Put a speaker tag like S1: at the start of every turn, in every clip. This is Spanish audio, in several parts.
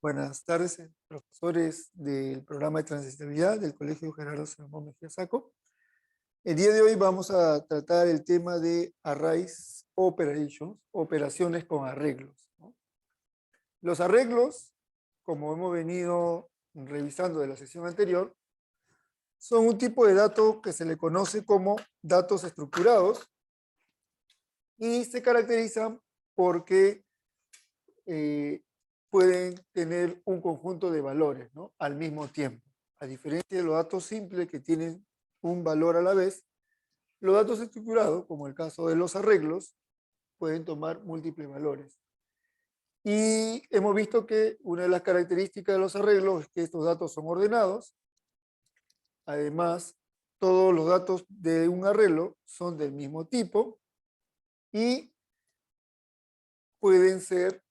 S1: Buenas tardes, profesores del programa de transistabilidad del Colegio Gerardo Salomón Mejía Saco. El día de hoy vamos a tratar el tema de Arrays Operations, operaciones con arreglos, ¿no? Los arreglos, como hemos venido revisando de la sesión anterior, son un tipo de dato que se le conoce como datos estructurados y se caracterizan porque pueden tener un conjunto de valores, ¿no?, al mismo tiempo. A diferencia de los datos simples que tienen un valor a la vez, los datos estructurados, como el caso de los arreglos, pueden tomar múltiples valores. Y hemos visto que una de las características de los arreglos es que estos datos son ordenados. Además, todos los datos de un arreglo son del mismo tipo y pueden ser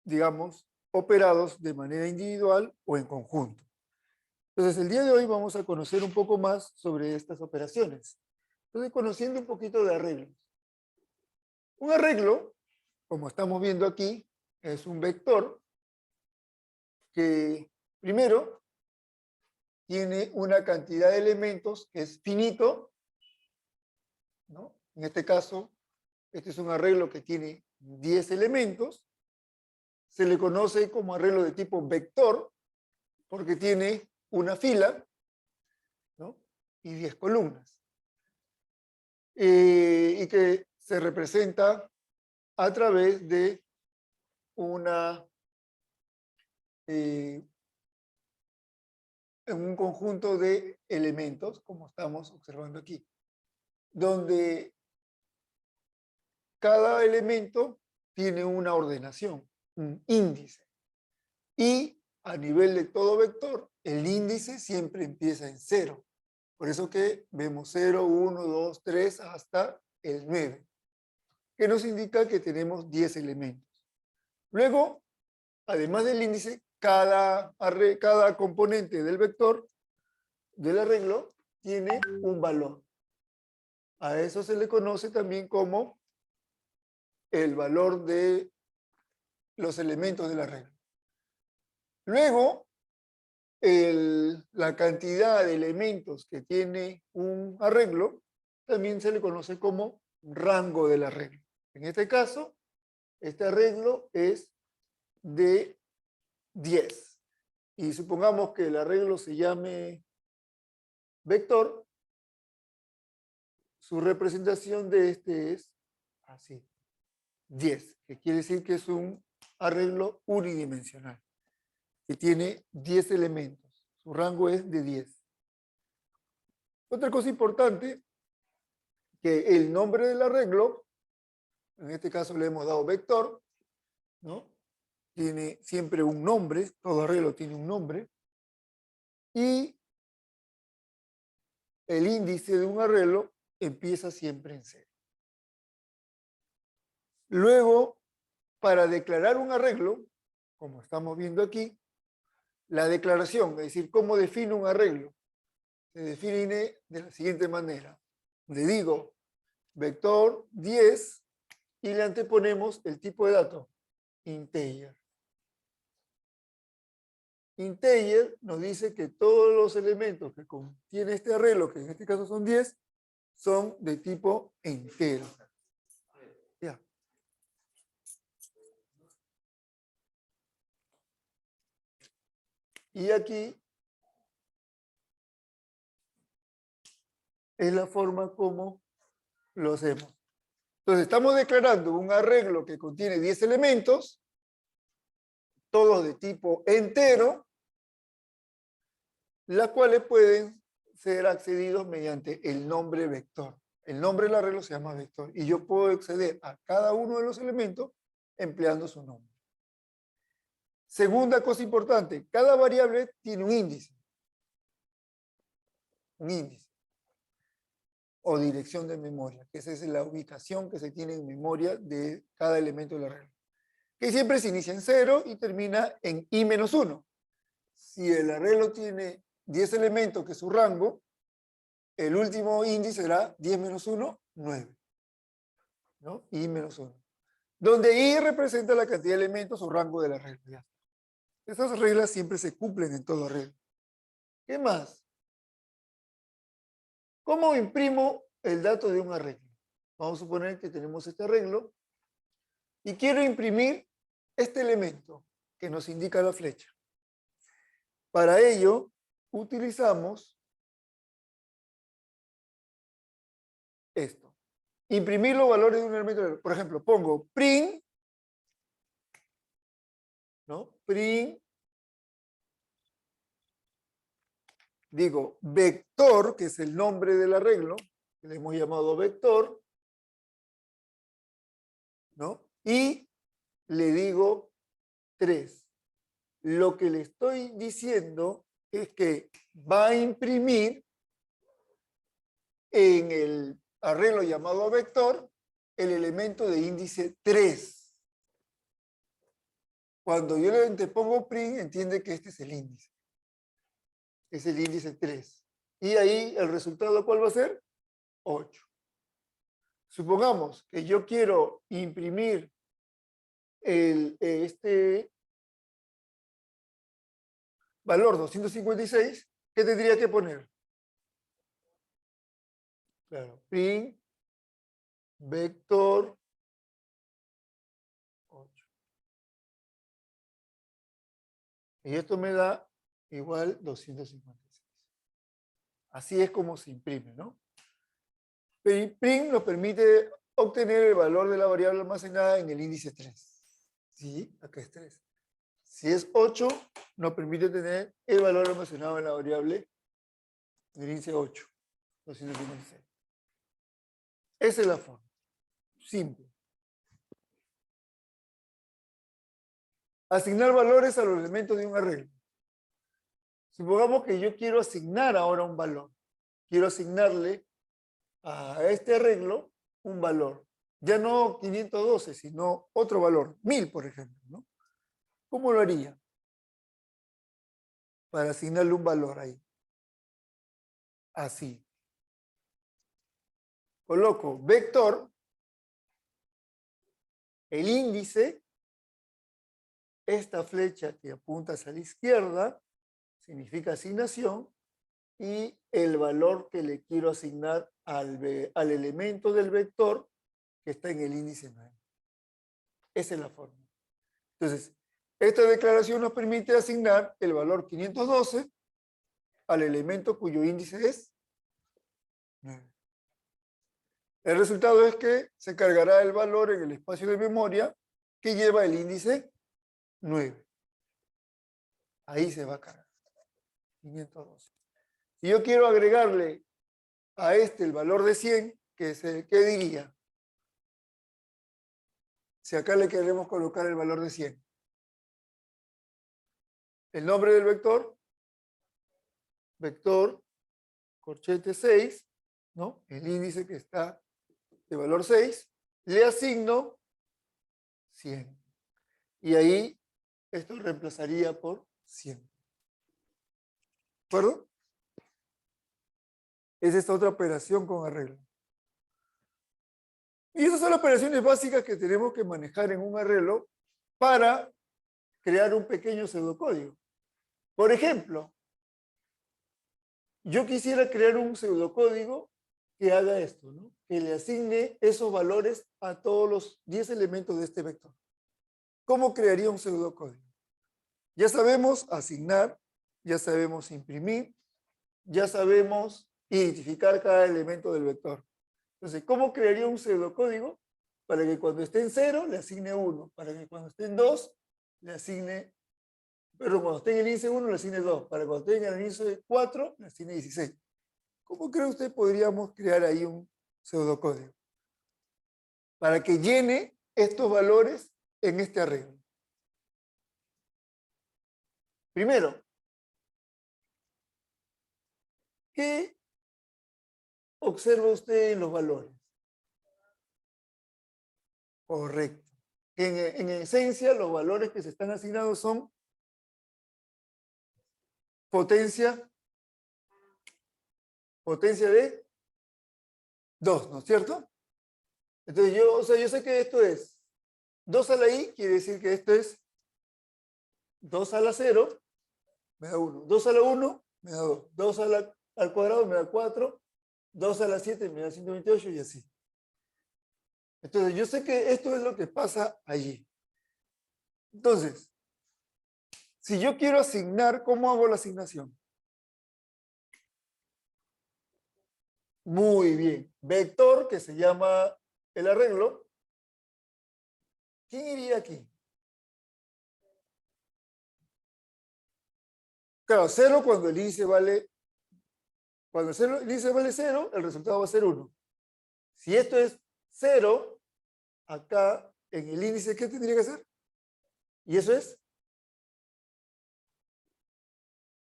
S1: digamos, operados de manera individual o en conjunto. Entonces, el día de hoy vamos a conocer un poco más sobre estas operaciones. Entonces, conociendo un poquito de arreglos. Un arreglo, como estamos viendo aquí, es un vector que, primero, tiene una cantidad de elementos que es finito, ¿no? En este caso, este es un arreglo que tiene 10 elementos. Se le conoce como arreglo de tipo vector porque tiene una fila, ¿no?, y 10 columnas. Y que se representa a través de un conjunto de elementos, como estamos observando aquí, donde cada elemento tiene una ordenación, un índice. Y a nivel de todo vector, el índice siempre empieza en 0. Por eso que vemos 0, 1, 2, 3 hasta el 9, que nos indica que tenemos 10 elementos. Luego, además del índice, cada componente del vector, del arreglo, tiene un valor. A eso se le conoce también como el valor de los elementos del arreglo. Luego, la cantidad de elementos que tiene un arreglo también se le conoce como rango del arreglo. En este caso, este arreglo es de 10. Y supongamos que el arreglo se llame vector, su representación de este es así, 10, que quiere decir que es un arreglo unidimensional, que tiene 10 elementos. Su rango es de 10. Otra cosa importante, que el nombre del arreglo, en este caso le hemos dado vector, ¿no?, tiene siempre un nombre, todo arreglo tiene un nombre, y el índice de un arreglo empieza siempre en 0. Luego, para declarar un arreglo, como estamos viendo aquí, la declaración, es decir, cómo defino un arreglo, se define de la siguiente manera. Le digo vector 10 y le anteponemos el tipo de dato, integer. Integer nos dice que todos los elementos que contiene este arreglo, que en este caso son 10, son de tipo entero. Ya. Y aquí es la forma como lo hacemos. Entonces, estamos declarando un arreglo que contiene 10 elementos, todos de tipo entero, las cuales pueden ser accedidos mediante el nombre vector. El nombre del arreglo se llama vector y yo puedo acceder a cada uno de los elementos empleando su nombre. Segunda cosa importante, cada variable tiene un índice. Un índice. O dirección de memoria, que esa es la ubicación que se tiene en memoria de cada elemento del arreglo, que siempre se inicia en 0 y termina en i-1. Si el arreglo tiene 10 elementos, que es su rango, el último índice será 10 menos 1, 9. ¿No? I-1. donde I representa la cantidad de elementos o rango de la regla. Estas reglas siempre se cumplen en todo arreglo. ¿Qué más? ¿Cómo imprimo el dato de un arreglo? Vamos a suponer que tenemos este arreglo y quiero imprimir este elemento que nos indica la flecha. Para ello, utilizamos esto. Imprimir los valores de un elemento. Por ejemplo, pongo print, ¿no? Print, digo vector, que es el nombre del arreglo, que le hemos llamado vector, ¿no? Y le digo 3. Lo que le estoy diciendo es que va a imprimir en el arreglo llamado vector el elemento de índice 3. Cuando yo le pongo print, entiende que este es el índice. Es el índice 3. Y ahí el resultado, ¿cuál va a ser? 8. Supongamos que yo quiero imprimir este valor 256, ¿qué tendría que poner? Claro, print vector 8. Y esto me da igual 256. Así es como se imprime, ¿no? Print nos permite obtener el valor de la variable almacenada en el índice 3. ¿Sí? Acá es 3. Si es 8, nos permite tener el valor almacenado en la variable del índice 8, 256. Esa es la forma. Simple. Asignar valores a los elementos de un arreglo. Supongamos que yo quiero asignar ahora un valor. Quiero asignarle a este arreglo un valor. Ya no 512, sino otro valor, 1000, por ejemplo, ¿no? ¿Cómo lo haría? Para asignarle un valor ahí. Así. Coloco vector, el índice, esta flecha que apunta hacia la izquierda, significa asignación, y el valor que le quiero asignar al elemento del vector que está en el índice 9. Esa es la forma. Entonces, esta declaración nos permite asignar el valor 512 al elemento cuyo índice es 9. El resultado es que se cargará el valor en el espacio de memoria que lleva el índice 9. Ahí se va a cargar. 512. Si yo quiero agregarle a este el valor de 100, ¿qué diría? Si acá le queremos colocar el valor de 100. El nombre del vector, vector corchete 6, ¿no? El índice que está de valor 6, le asigno 100. Y ahí esto reemplazaría por 100. ¿De acuerdo? Es esta otra operación con arreglo. Y esas son las operaciones básicas que tenemos que manejar en un arreglo para crear un pequeño pseudocódigo. Por ejemplo, yo quisiera crear un pseudocódigo que haga esto, ¿no? Que le asigne esos valores a todos los 10 elementos de este vector. ¿Cómo crearía un pseudocódigo? Ya sabemos asignar, ya sabemos imprimir, ya sabemos identificar cada elemento del vector. Entonces, ¿cómo crearía un pseudocódigo? Para que cuando esté en 0 le asigne 1, para que cuando esté en 2 le asigne, pero cuando esté en el índice 1 le asigne 2, para cuando esté en el índice 4 le asigne 16. ¿Cómo cree usted podríamos crear ahí un pseudocódigo? Para que llene estos valores en este arreglo. Primero, ¿qué observa usted en los valores? Correcto. En esencia, los valores que se están asignados son potencia de 2, ¿no es cierto? Entonces yo sé que esto es 2 a la i quiere decir que esto es 2 a la 0, me da 1. 2 a la 1, me da 2. 2 al cuadrado me da 4. 2 a la 7 me da 128 y así. Entonces, yo sé que esto es lo que pasa allí. Entonces, si yo quiero asignar, ¿cómo hago la asignación? Muy bien. Vector, que se llama el arreglo. ¿Quién iría aquí? Claro, 0 cuando el índice vale, cuando el índice vale 0, el resultado va a ser 1. Si esto es 0, acá en el índice, ¿qué tendría que hacer? Y eso es,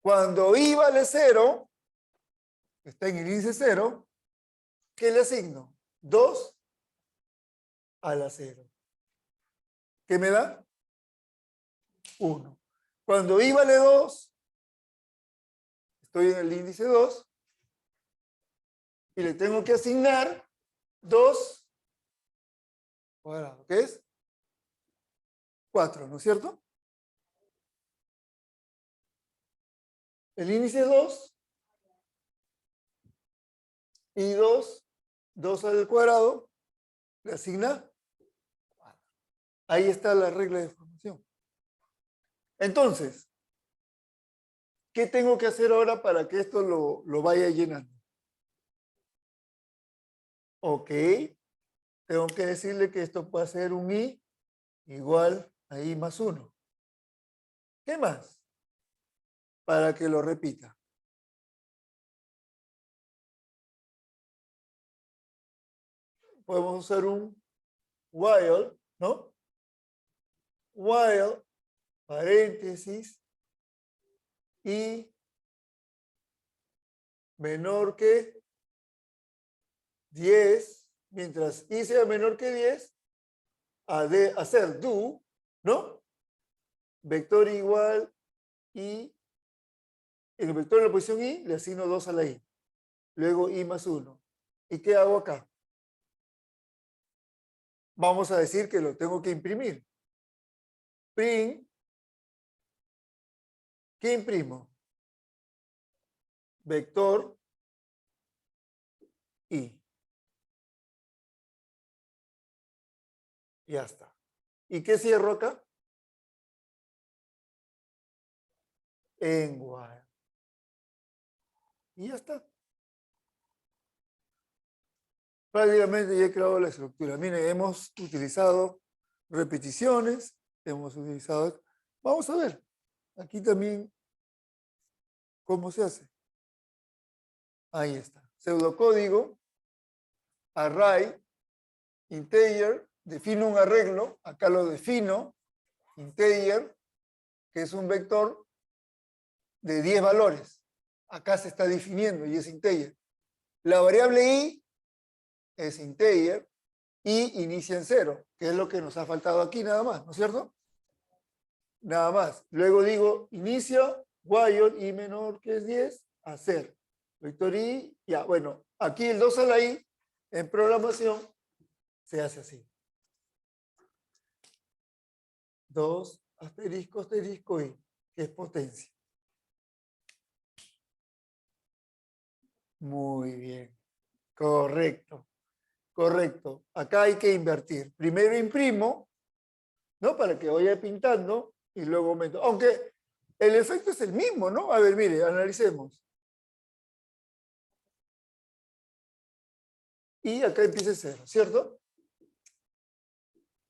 S1: cuando i vale 0, está en el índice 0, ¿qué le asigno? 2 a la 0. ¿Qué me da? 1. Cuando i vale 2, estoy en el índice 2 y le tengo que asignar 2 cuadrado, ¿qué es? 4, ¿no es cierto? El índice 2 y 2 al cuadrado, le asigna 4. Ahí está la regla de formación. Entonces, ¿qué tengo que hacer ahora para que esto lo vaya llenando? Ok, tengo que decirle que esto puede ser un i igual a i más 1. ¿Qué más? Para que lo repita. Podemos usar un while, ¿no? While, paréntesis, i menor que 10, mientras i sea menor que 10, hacer do, ¿no? Vector igual y en el vector de la posición i le asigno 2 a la i. Luego i más 1. ¿Y qué hago acá? Vamos a decir que lo tengo que imprimir. Print, ¿qué imprimo? Vector i. Ya está. ¿Y qué cierro acá? En while. Y ya está. Prácticamente ya he creado la estructura. Miren, hemos utilizado repeticiones, hemos utilizado... Vamos a ver, aquí también, ¿cómo se hace? Ahí está. Pseudocódigo, array, integer, defino un arreglo, acá lo defino, integer, que es un vector de 10 valores. Acá se está definiendo y es integer. La variable i es integer y inicia en 0, que es lo que nos ha faltado aquí nada más, ¿no es cierto? Nada más. Luego digo, inicia, while i menor que es 10, hacer. Vector i, ya, bueno, aquí el 2 a la i, en programación, se hace así. 2, asterisco, asterisco i, que es potencia. Muy bien. Correcto. Correcto. Acá hay que invertir. Primero imprimo, ¿no? Para que vaya pintando y luego aumento. Aunque el efecto es el mismo, ¿no? A ver, mire, analicemos. Y acá empieza 0, ¿cierto?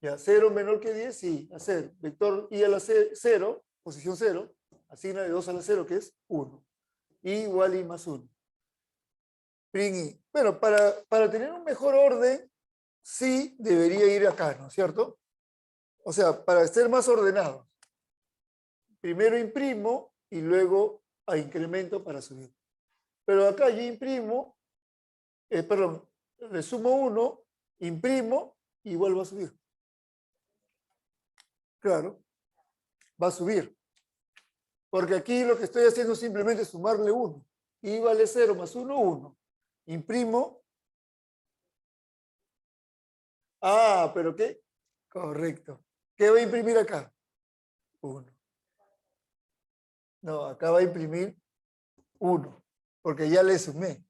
S1: Ya, 0 menor que 10, sí, hacer vector i a la 0, posición 0, asigna de 2 a la 0, que es 1. I igual i más 1. Print i. Bueno, para tener un mejor orden, sí debería ir acá, ¿no es cierto? O sea, para ser más ordenado. Primero imprimo y luego a incremento para subir. Pero acá yo imprimo, perdón, le sumo 1, imprimo y vuelvo a subir. Claro, va a subir. Porque aquí lo que estoy haciendo es simplemente sumarle 1. I vale 0 más 1, 1. Imprimo. Ah, ¿pero qué? Correcto. ¿Qué va a imprimir acá? 1. No, acá va a imprimir 1, porque ya le sumé.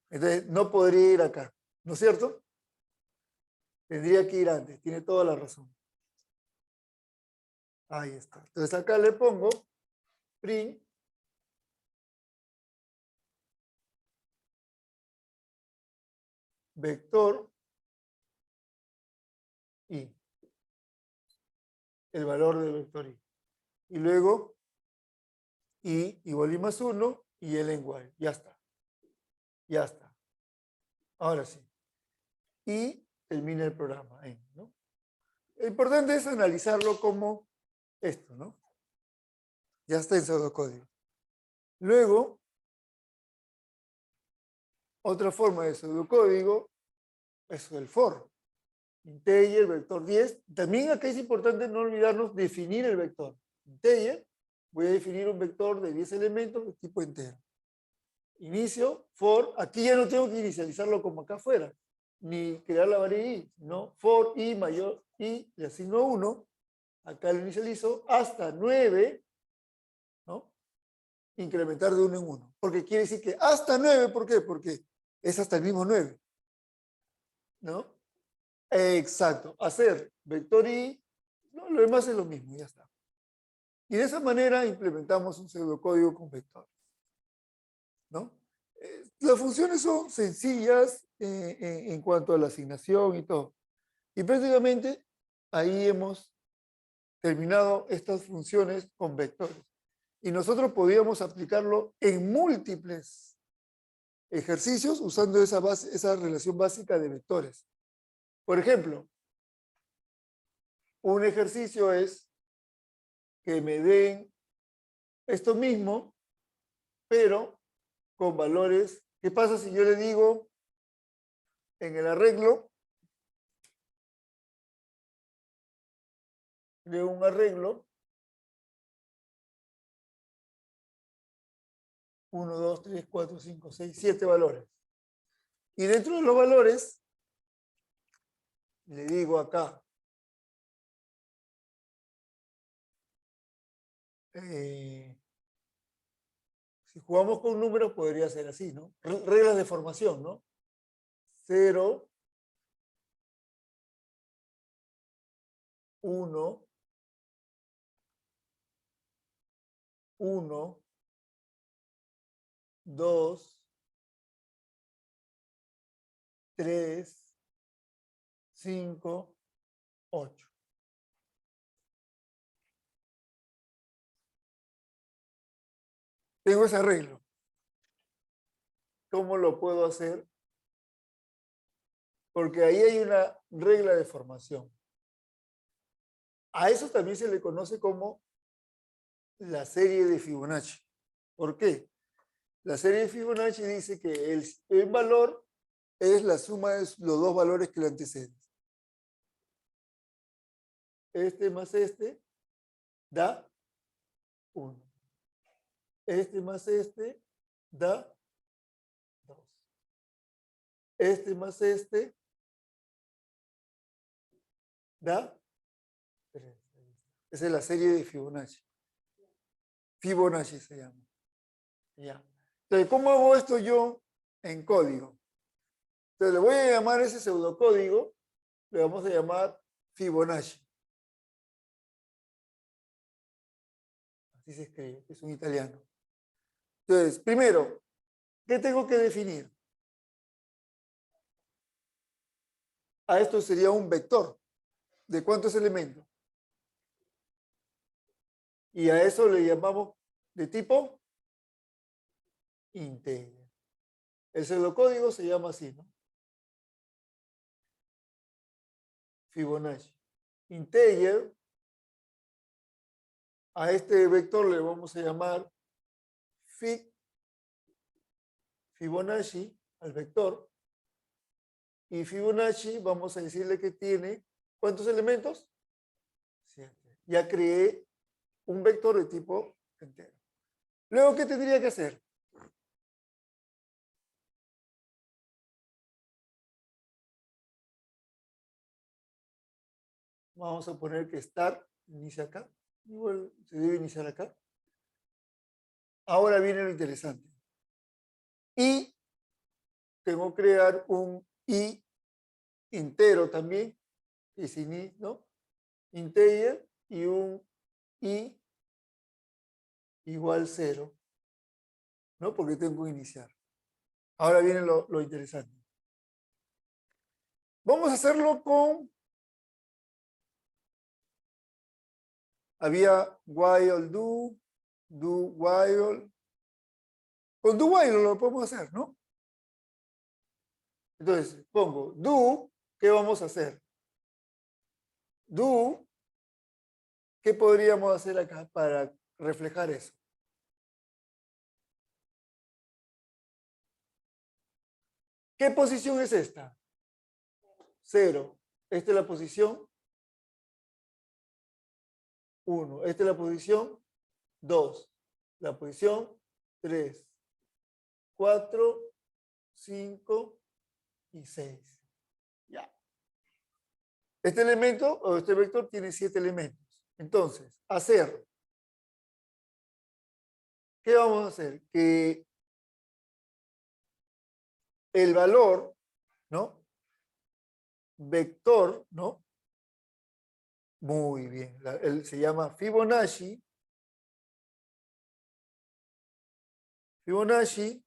S1: Entonces, no podría ir acá, ¿no es cierto? Tendría que ir antes, tiene toda la razón. Ahí está. Entonces acá le pongo print vector y el valor del vector y. Y luego y igual y más 1 y el en igual. Ya está. Ya está. Ahora sí. Y termina el programa. ¿No? Lo importante es analizarlo como esto, ¿no? Ya está en pseudocódigo. Luego, otra forma de pseudocódigo es el for. Integer, vector 10. También acá es importante no olvidarnos definir el vector. Integer, voy a definir un vector de 10 elementos de tipo entero. Inicio, for, aquí ya no tengo que inicializarlo como acá afuera, ni crear la variable i, no, for i mayor i, le asigno 1, acá lo inicializo hasta 9, ¿no? Incrementar de 1 en 1, porque quiere decir que hasta 9, ¿por qué? Porque es hasta el mismo 9, ¿no? Exacto, hacer vector i, no, lo demás es lo mismo, ya está. Y de esa manera implementamos un pseudocódigo con vectores, ¿no? Las funciones son sencillas en cuanto a la asignación y todo. Y prácticamente ahí hemos terminado estas funciones con vectores. Y nosotros podíamos aplicarlo en múltiples ejercicios usando esa relación básica de vectores. Por ejemplo, un ejercicio es que me den esto mismo, pero con valores. ¿Qué pasa si yo le digo en el arreglo, de un arreglo, 1, 2, 3, 4, 5, 6, 7 valores? Y dentro de los valores, le digo acá, si jugamos con números podría ser así, ¿no? Reglas de formación, ¿no? 0, 1, 1, 2, 3, 5, 8. Tengo ese arreglo. ¿Cómo lo puedo hacer? Porque ahí hay una regla de formación. A eso también se le conoce como la serie de Fibonacci. ¿Por qué? La serie de Fibonacci dice que el valor es la suma de los dos valores que lo anteceden. Este más este da 1. Este más este da 2. Este más este da 3. Esa es la serie de Fibonacci. Fibonacci se llama. Ya. Entonces, ¿cómo hago esto yo en código? Entonces, le voy a llamar ese pseudocódigo, le vamos a llamar Fibonacci. Así se escribe, es un italiano. Entonces, primero, ¿qué tengo que definir? A esto sería un vector. ¿De cuántos elementos? Y a eso le llamamos de tipo integer. El pseudocódigo se llama así, ¿no? Fibonacci. Integer. A este vector le vamos a llamar Fibonacci, al vector. Y Fibonacci vamos a decirle que tiene, ¿cuántos elementos? 7. Ya creé un vector de tipo entero. Luego, ¿qué tendría que hacer? Vamos a poner que start inicia acá. Igual se debe iniciar acá. Ahora viene lo interesante. Y tengo que crear un i entero también, que es ini, ¿no? Integer y un i igual 0, ¿no? Porque tengo que iniciar. Ahora viene lo interesante. Vamos a hacerlo con... Había while do while. Con do while lo podemos hacer, ¿no? Entonces, pongo do, ¿qué vamos a hacer? Do, ¿qué podríamos hacer acá para reflejar eso? ¿Qué posición es esta? 0. Esta es la posición 1. Esta es la posición 2. La posición 3, 4, 5 y 6. Ya. Este elemento o este vector tiene 7 elementos. Entonces, hacer. ¿Qué vamos a hacer? Que el valor, ¿no? Vector, ¿no? Muy bien. Se llama Fibonacci. Fibonacci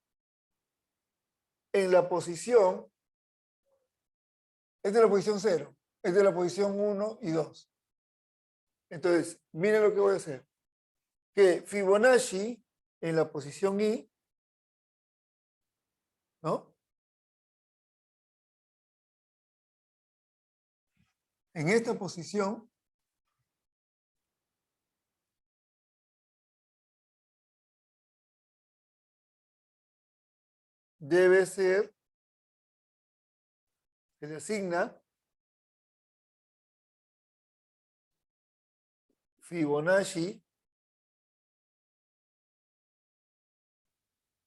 S1: en la posición, esta es la posición 0, esta es la posición 1 y 2. Entonces, miren lo que voy a hacer. Que Fibonacci en la posición i, ¿no? En esta posición, debe ser, se le asigna Fibonacci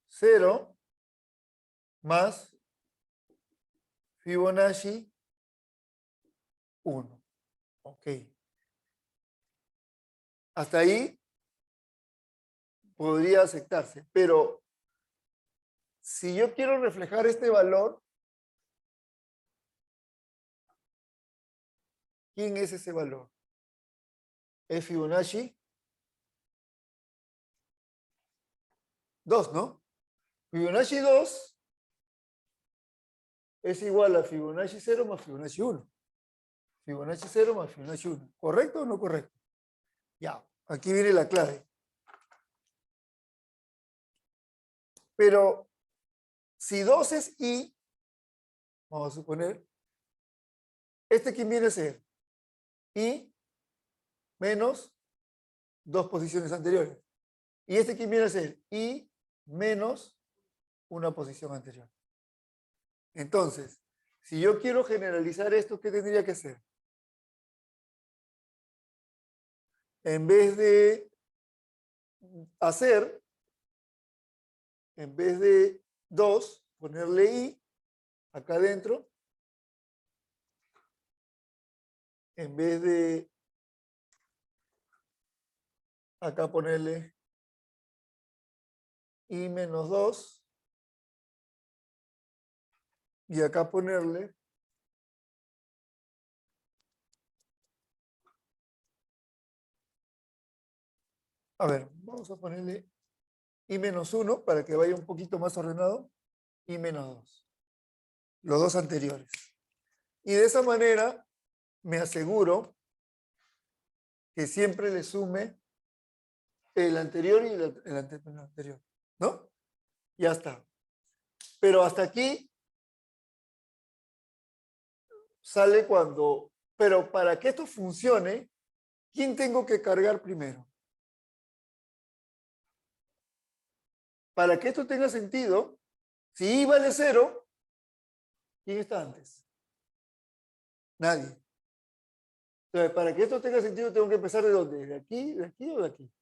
S1: 0 más Fibonacci 1. Ok. Hasta ahí podría aceptarse, pero si yo quiero reflejar este valor, ¿quién es ese valor? Es Fibonacci 2, ¿no? Fibonacci 2 es igual a Fibonacci 0 más Fibonacci 1. Fibonacci 0 más Fibonacci 1. ¿Correcto o no correcto? Ya, aquí viene la clave. Pero si 2 es i, vamos a suponer, ¿quién viene a ser? I menos 2 posiciones anteriores. ¿Y quién viene a ser? I menos una posición anterior. Entonces, si yo quiero generalizar esto, ¿qué tendría que hacer? En vez de hacer, en vez de 2, ponerle i acá adentro, en vez de acá ponerle i menos 2 y acá ponerle a ver, vamos a ponerle i menos 1 para que vaya un poquito más ordenado, i menos 2, los dos anteriores. Y de esa manera me aseguro que siempre le sume el anterior y el anterior, ¿no? Ya está. Pero hasta aquí sale cuando, pero para que esto funcione, ¿quién tengo que cargar primero? Para que esto tenga sentido, si i vale 0, ¿quién está antes? Nadie. Entonces, para que esto tenga sentido, tengo que empezar ¿de dónde? ¿De aquí o de aquí?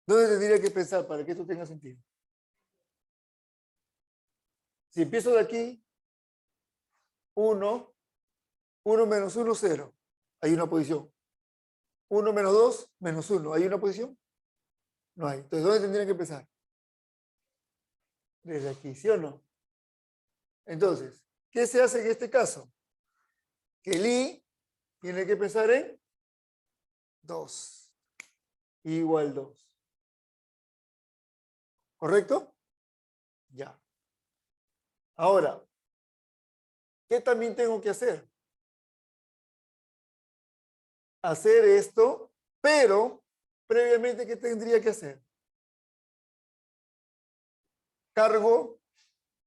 S1: ¿Dónde tendría que pensar para que esto tenga sentido? Si empiezo de aquí, 1 menos 1, 0. Hay una posición. 1 menos 2 menos 1. ¿Hay una posición? No hay. Entonces, ¿dónde tendrían que empezar? Desde aquí, ¿sí o no? Entonces, ¿qué se hace en este caso? Que el i tiene que empezar en 2. Igual 2. ¿Correcto? Ya. Ahora, ¿qué también tengo que hacer? Hacer esto, pero previamente, ¿qué tendría que hacer? Cargo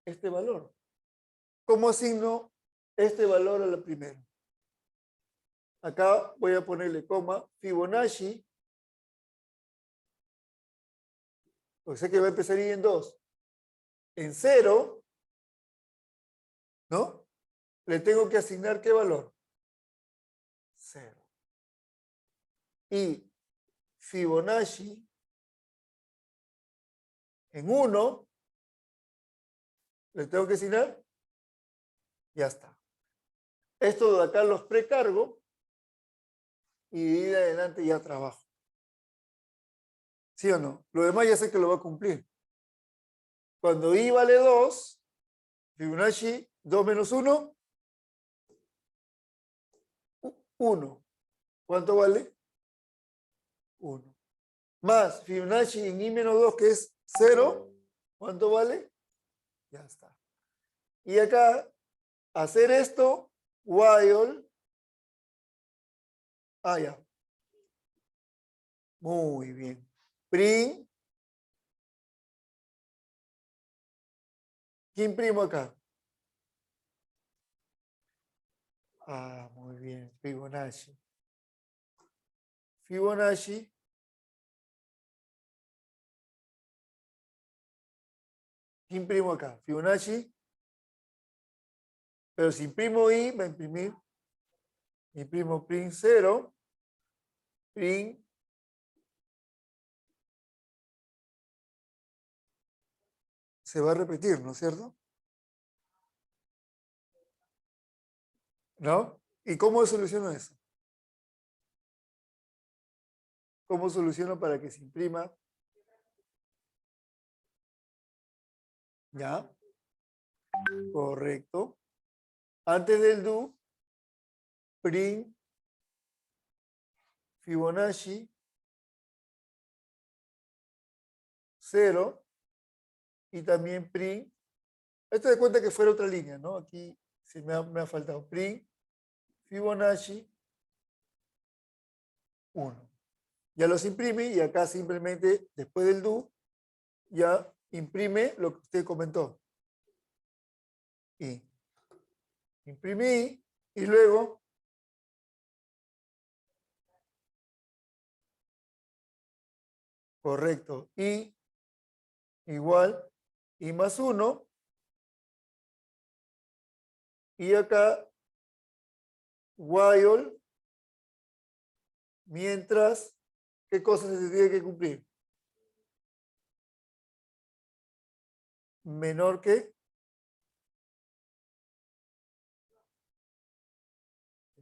S1: este valor. ¿Cómo asigno este valor a la primera? Acá voy a ponerle coma, Fibonacci, o sea que va a empezar ahí en 2. En 0, ¿no? Le tengo que asignar ¿qué valor? 0. Y Fibonacci en 1, le tengo que asignar, ya está. Esto de acá los precargo y de ahí adelante ya trabajo. ¿Sí o no? Lo demás ya sé que lo va a cumplir. Cuando i vale 2, Fibonacci 2 menos 1, 1. ¿Cuánto vale? 1. Más Fibonacci en i menos 2, que es 0. ¿Cuánto vale? Ya está. Y acá, hacer esto, while. Ya. Muy bien. Print. ¿Qué imprimo acá? Muy bien. Fibonacci. Fibonacci. ¿Qué imprimo acá? Fibonacci. Pero si imprimo i, va a imprimir. Imprimo print 0. Print. Se va a repetir, ¿no es cierto? ¿No? ¿Y cómo soluciono eso? ¿Cómo soluciono para que se imprima? ¿Ya? Correcto. Antes del do, print Fibonacci 0 y también print. Esto de cuenta que fuera otra línea, ¿no? Aquí sí me ha faltado print Fibonacci 1. Ya los imprime y acá simplemente después del do ya imprime lo que usted comentó. Y imprimí y luego correcto. Y igual y más 1. Y acá while mientras, ¿qué cosas se tiene que cumplir? Menor que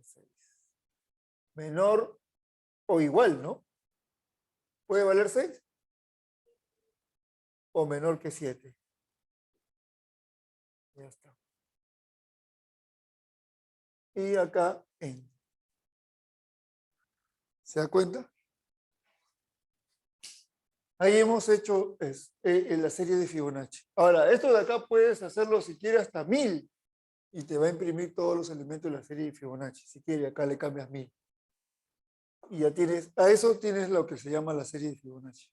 S1: 6. Menor o igual, ¿no? ¿Puede valer 6? O menor que 7. Ya está. Y acá en. ¿Se da cuenta? Ahí hemos hecho la serie de Fibonacci. Ahora, esto de acá puedes hacerlo si quieres hasta 1000 y te va a imprimir todos los elementos de la serie de Fibonacci. Si quieres, acá le cambias 1000. Y ya tienes, a eso tienes lo que se llama la serie de Fibonacci.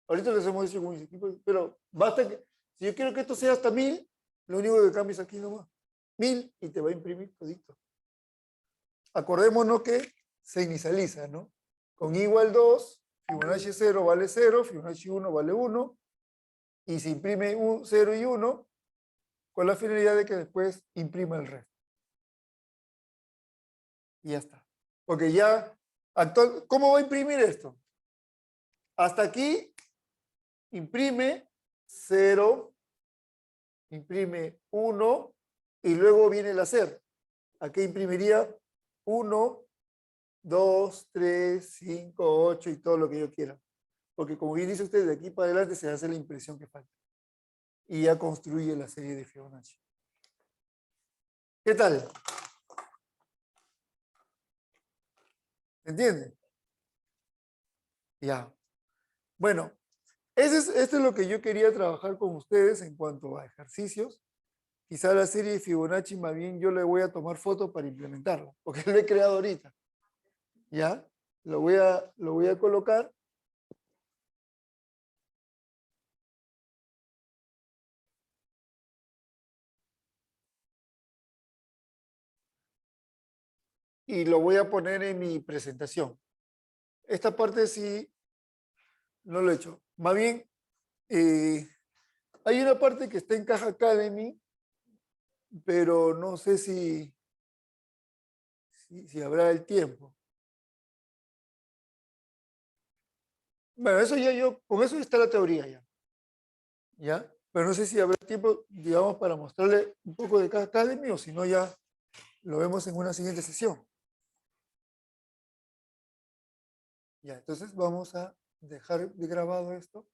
S1: Ahorita les hemos hecho con mis equipos, pero basta que, si yo quiero que esto sea hasta 1000, lo único que cambias aquí nomás. 1000 y te va a imprimir todito. Acordémonos que se inicializa, ¿no? Con igual 2, Fibonacci 0 vale 0, Fibonacci 1 vale 1, y se imprime 0 y 1 con la finalidad de que después imprima el resto. Y ya está. Porque ya, ¿cómo va a imprimir esto? Hasta aquí, imprime 0, imprime 1, y luego viene el hacer. Aquí imprimiría 1, 2, 3, 5, 8 y todo lo que yo quiera. Porque como bien dice usted, de aquí para adelante se hace la impresión que falta. Y ya construye la serie de Fibonacci. ¿Qué tal? ¿Entiende? Ya. Bueno, esto es lo que yo quería trabajar con ustedes en cuanto a ejercicios. Quizá la serie de Fibonacci, más bien yo le voy a tomar foto para implementarla, porque lo he creado ahorita. ¿Ya? Lo voy a colocar. Y lo voy a poner en mi presentación. Esta parte sí no lo he hecho. Más bien, eh, hay una parte que está en Caja Academy, pero no sé si habrá el tiempo. Bueno, eso ya yo, con eso está la teoría ya. ¿Ya? Pero no sé si habrá tiempo, digamos, para mostrarle un poco de Caja Academy o si no ya lo vemos en una siguiente sesión. Ya, entonces vamos a dejar de grabado esto.